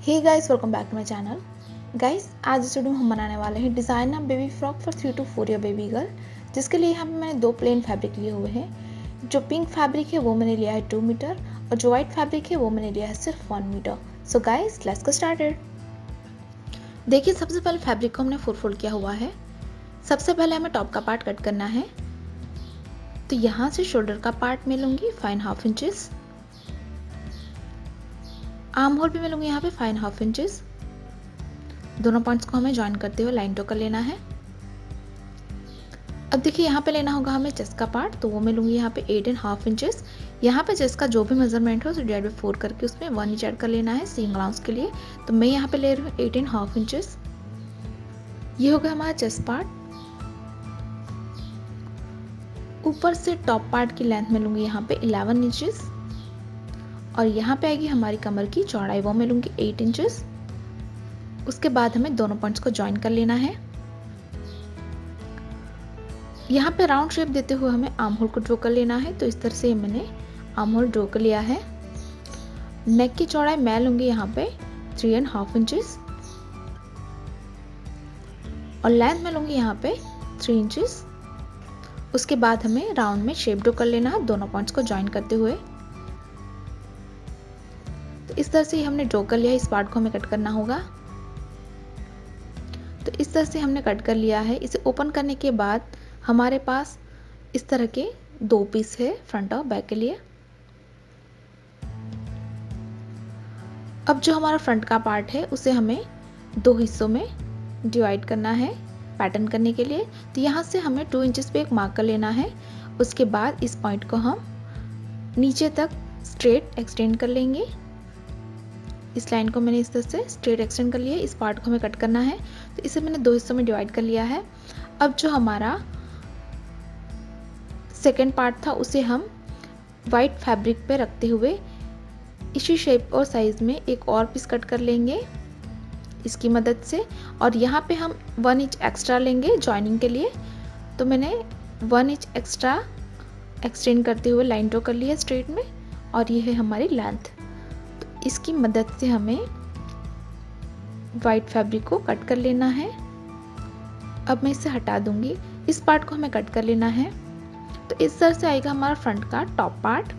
Hey guys, welcome back to my channel. Guys, आज इस video में हम बनाने वाले हैं designer baby frock for 3 to 4 year baby girl, जिसके लिए यहाँ पे मैंने दो प्लेन फैब्रिक लिए हुए हैं। जो पिंक फैब्रिक है वो मैंने लिया है 2 मीटर और जो वाइट फैब्रिक है वो मैंने लिया है सिर्फ 1 metre. So guys, let's get started. देखिए, सबसे पहले फैब्रिक को हमने 4 फोल्ड किया हुआ है। सबसे पहले हमें टॉप का पार्ट कट करना है। तो यहाँ से शोल्डर का पार्ट मैं लूँगी 5.5 इंचेस। आर्म होल भी मैं लूँगी यहाँ पे 5.5 इंचेस। दोनों पॉइंट्स को हमें ज्वाइन करते हुए लाइन ड्रॉ कर लेना है। अब देखिए, यहाँ पे लेना होगा हमें चेस्ट का पार्ट, तो वो मैं लूँगी यहाँ पे 8.5 इंचेस। यहाँ पे चेस्ट का जो भी मेजरमेंट हो उसे डिवाइड बाई 4 करके उसमें 1 इंच ऐड कर लेना है सीइंग अलाउंस के लिए। तो मैं यहाँ पे ले रही हूँ 8.5 इंचेस। ये होगा हमारा चेस्ट पार्ट। ऊपर से टॉप पार्ट की लेंथ में लूँगी यहाँ पे 11 इंचेस और यहाँ पे आएगी हमारी कमर की चौड़ाई, वो मैं लूँगी 8 इंचेस। उसके बाद हमें दोनों पॉइंट्स को ज्वाइन कर लेना है। यहाँ पे राउंड शेप देते हुए हमें आर्म होल को ड्रॉ कर लेना है। तो इस तरह से मैंने आर्म होल ड्रॉ कर लिया है। नेक की चौड़ाई मैं लूँगी यहाँ पे 3.5 इंचेस और लेंथ में लूँगी यहाँ पे 3 इंचेस। उसके बाद हमें राउंड में शेप ड्रॉ कर लेना है दोनों पॉइंट्स को ज्वाइन करते हुए। तो इस तरह से हमने ड्रॉ कर लिया है। इस पार्ट को हमें कट करना होगा। तो इस तरह से हमने कट कर लिया है। इसे ओपन करने के बाद हमारे पास इस तरह के दो पीस है फ्रंट और बैक के लिए। अब जो हमारा फ्रंट का पार्ट है उसे हमें दो हिस्सों में डिवाइड करना है पैटर्न करने के लिए। तो यहाँ से हमें 2 इंचेस पे एक मार्क कर लेना है। उसके बाद इस पॉइंट को हम नीचे तक स्ट्रेट एक्सटेंड कर लेंगे। इस लाइन को मैंने इस तरह से स्ट्रेट एक्सटेंड कर लिया है। इस पार्ट को हमें कट करना है। तो इसे मैंने दो हिस्सों में डिवाइड कर लिया है। अब जो हमारा सेकेंड पार्ट था उसे हम वाइट फैब्रिक पे रखते हुए इसी शेप और साइज में एक और पीस कट कर लेंगे इसकी मदद से। और यहाँ पे हम 1 इंच एक्स्ट्रा लेंगे जॉइनिंग के लिए। तो मैंने 1 इंच एक्स्ट्रा एक्सटेंड करते हुए लाइन ड्रॉ कर ली है स्ट्रेट में और ये है हमारी लेंथ। तो इसकी मदद से हमें वाइट फैब्रिक को कट कर लेना है। अब मैं इसे हटा दूंगी। इस पार्ट को हमें कट कर लेना है। तो इस तरह से आएगा हमारा फ्रंट का टॉप पार्ट।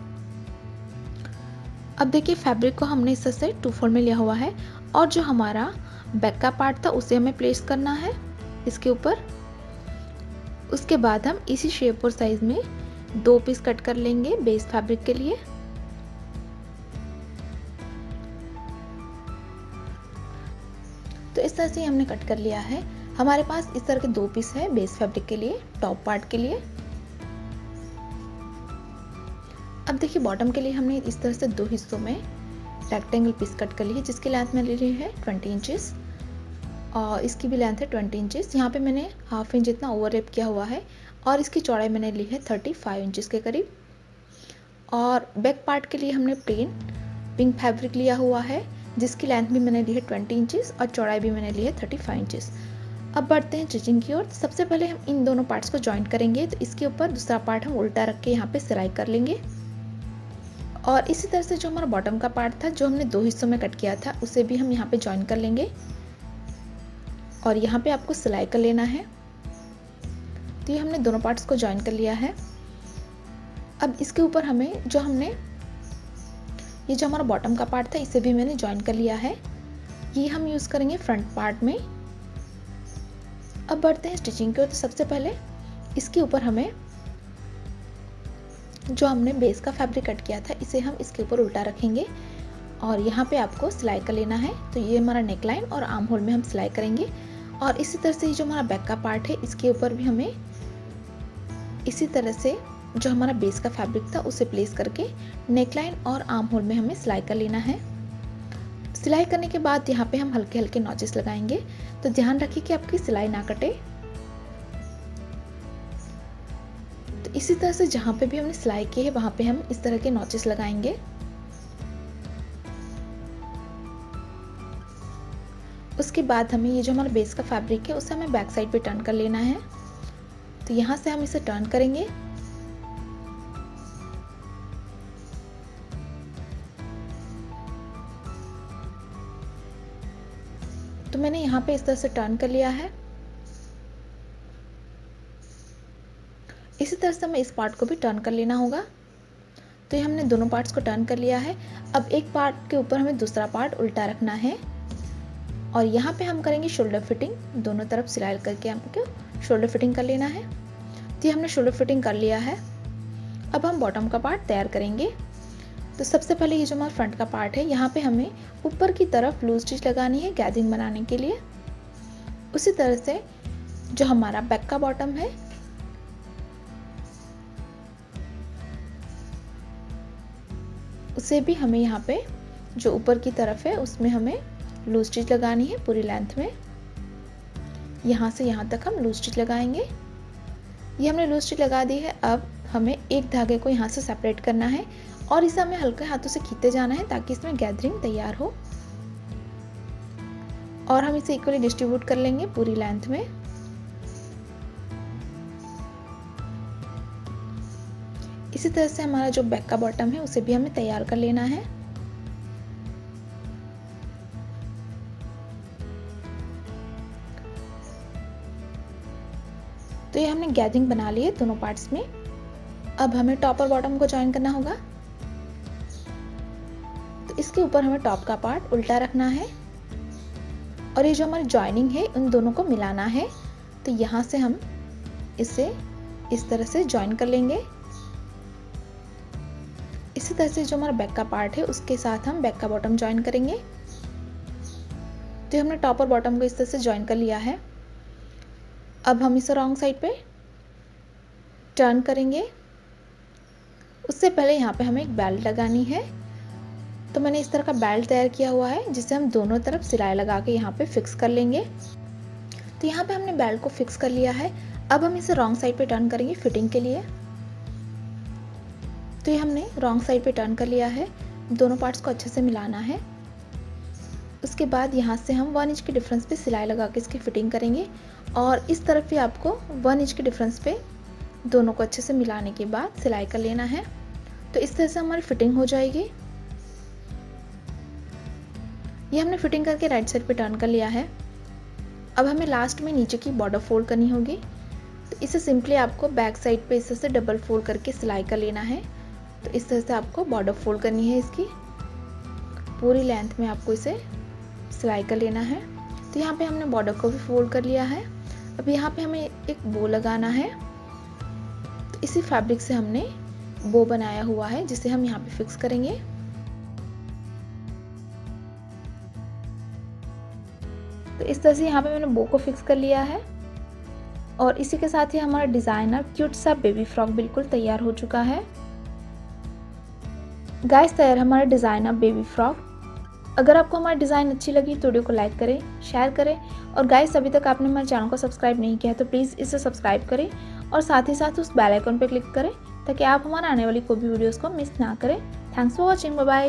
अब देखिए, फैब्रिक को हमने इस तरह से 2 फोल्ड में लिया हुआ है और जो हमारा बैक का पार्ट था उसे हमें प्लेस करना है इसके ऊपर। उसके बाद हम इसी शेप और साइज में दो पीस कट कर लेंगे बेस फैब्रिक के लिए। तो इस तरह से हमने कट कर लिया है। हमारे पास इस तरह के दो पीस है बेस फैब्रिक के लिए, टॉप पार्ट के लिए। अब देखिए, बॉटम के लिए हमने इस तरह से दो हिस्सों में रेक्टेंगल पीस कट कर ली है जिसकी लेंथ मैंने ली है 20 इंचेस और इसकी भी लेंथ है 20 इंचेस। यहाँ पे मैंने हाफ इंच इतना ओवर रैप किया हुआ है और इसकी चौड़ाई मैंने ली है 35 इंचेस के करीब। और बैक पार्ट के लिए हमने प्लेन पिंक फैब्रिक लिया हुआ है जिसकी लेंथ भी मैंने ली है 20 इंचेस और चौड़ाई भी मैंने ली है 35 इंचेस। अब बढ़ते हैं स्टिचिंग की ओर। सबसे पहले हम इन दोनों पार्ट्स को ज्वाइंट करेंगे। तो इसके ऊपर दूसरा पार्ट हम उल्टा रख के यहाँ पे सिलाई कर लेंगे और इसी तरह से जो हमारा बॉटम का पार्ट था जो हमने दो हिस्सों में कट किया था उसे भी हम यहाँ पे ज्वाइन कर लेंगे और यहाँ पे आपको सिलाई कर लेना है। तो ये हमने दोनों पार्ट्स को ज्वाइन कर लिया है। अब इसके ऊपर हमें ये जो हमारा बॉटम का पार्ट था इसे भी मैंने ज्वाइन कर लिया है। ये हम यूज करेंगे फ्रंट पार्ट में। अब बढ़ते हैं स्टिचिंग की ओर। तो सबसे पहले इसके ऊपर हमें जो हमने बेस का फैब्रिक कट किया था इसे हम इसके ऊपर उल्टा रखेंगे और यहाँ पे आपको सिलाई कर लेना है। तो ये हमारा नेक लाइन और आर्म होल में हम सिलाई करेंगे और इसी तरह से जो हमारा बैक का पार्ट है इसके ऊपर भी हमें इसी तरह से जो हमारा बेस का फैब्रिक था उसे प्लेस करके नेक लाइन और आर्म होल में हमें सिलाई कर लेना है। सिलाई करने के बाद यहाँ पे हम हल्के हल्के नॉचेस लगाएंगे। तो ध्यान रखिए कि आपकी सिलाई ना कटे। तो इसी तरह से जहाँ पे भी हमने सिलाई की है वहाँ पे हम इस तरह के नॉचेस लगाएंगे। उसके बाद हमें ये जो हमारा बेस का फैब्रिक है उसे हमें बैक साइड पे टर्न कर लेना है। तो यहाँ से हम इसे टर्न करेंगे तो मैंने यहाँ पे इस तरह से टर्न कर लिया है। इसी तरह से हमें इस पार्ट को भी टर्न कर लेना होगा। तो ये हमने दोनों पार्ट्स को टर्न कर लिया है। अब एक पार्ट के ऊपर हमें दूसरा पार्ट उल्टा रखना है और यहाँ पे हम करेंगे शोल्डर फिटिंग। दोनों तरफ सिलाई करके हमको शोल्डर फिटिंग कर लेना है। तो ये हमने शोल्डर फिटिंग कर लिया है। अब हम बॉटम का पार्ट तैयार करेंगे। तो सबसे पहले ये जो हमारा फ्रंट का पार्ट है, यहाँ पे हमें ऊपर की तरफ लूज स्टिच लगानी है गैदरिंग बनाने के लिए। उसी तरह से जो हमारा बैक का बॉटम है, उसे भी हमें यहाँ पे जो ऊपर की तरफ है उसमें हमें लूज स्टिच लगानी है पूरी लेंथ में। यहाँ से यहाँ तक हम लूज स्टिच लगाएंगे। ये हमने लूज स्टिच लगा दी है। अब हमें एक धागे को यहाँ से सेपरेट करना है और इसे हमें हल्के हाथों से खींचते जाना है ताकि इसमें गैदरिंग तैयार हो। और हम इसे इक्वली डिस्ट्रीब्यूट कर लेंगे पूरी लेंथ में। इसी तरह से हमारा जो बैक का बॉटम है उसे भी हमें तैयार कर लेना है। तो ये हमने गैदरिंग बना ली है दोनों पार्ट्स में। अब हमें टॉप और बॉटम को ज्वाइन करना होगा। तो इसके ऊपर हमें टॉप का पार्ट उल्टा रखना है और ये जो हमारी ज्वाइनिंग है उन दोनों को मिलाना है। तो यहाँ से हम इसे इस तरह से ज्वाइन कर लेंगे। इसी तरह से जो हमारा बैक का पार्ट है उसके साथ हम बैक का बॉटम ज्वाइन करेंगे। तो हमने टॉप और बॉटम को इस तरह से ज्वाइन कर लिया है। अब हम इसे रॉन्ग साइड पे टर्न करेंगे। उससे पहले यहाँ पे हमें एक बेल्ट लगानी है। तो मैंने इस तरह का बेल्ट तैयार किया हुआ है जिसे हम दोनों तरफ सिलाई लगा के यहाँ पे फिक्स कर लेंगे। तो यहाँ पे हमने बेल्ट को फिक्स कर लिया है। अब हम इसे रॉन्ग साइड पे टर्न करेंगे फिटिंग के लिए। तो ये हमने रॉन्ग साइड पे टर्न कर लिया है। दोनों पार्ट्स को अच्छे से मिलाना है। उसके बाद यहाँ से हम 1 इंच के डिफरेंस पे सिलाई लगा के इसकी फिटिंग करेंगे और इस तरफ भी आपको 1 इंच के डिफरेंस पे दोनों को अच्छे से मिलाने के बाद सिलाई कर लेना है। तो इस तरह से हमारी फिटिंग हो जाएगी। ये हमने फिटिंग करके राइट साइड पे टर्न कर लिया है। अब हमें लास्ट में नीचे की बॉर्डर फोल्ड करनी होगी। तो इसे सिंपली आपको बैक साइड पे इस तरह से डबल फोल्ड करके सिलाई कर लेना है। तो इस तरह से आपको बॉर्डर फोल्ड करनी है। इसकी पूरी लेंथ में आपको इसे सिलाई कर लेना है। तो यहाँ पे हमने बॉर्डर को भी फोल्ड कर लिया है। अब यहाँ पे हमें एक बो लगाना है। तो इसी फैब्रिक से हमने बो बनाया हुआ है जिसे हम यहाँ पे फिक्स करेंगे। तो इस तरह से यहाँ पे मैंने बो को फिक्स कर लिया है और इसी के साथ ही हमारा डिजाइनर क्यूट सा बेबी फ्रॉक बिल्कुल तैयार हो चुका है। गाइस, तैयार हमारा डिजाइनर बेबी फ्रॉक। अगर आपको हमारी डिज़ाइन अच्छी लगी तो वीडियो को लाइक करें, शेयर करें और गाइस अभी तक आपने हमारे चैनल को सब्सक्राइब नहीं किया है तो प्लीज़ इसे सब्सक्राइब करें और साथ ही साथ उस बेल आइकन पर क्लिक करें ताकि आप हमारे आने वाली कोई भी वीडियोस को मिस ना करें। Thanks for watching. Bye bye.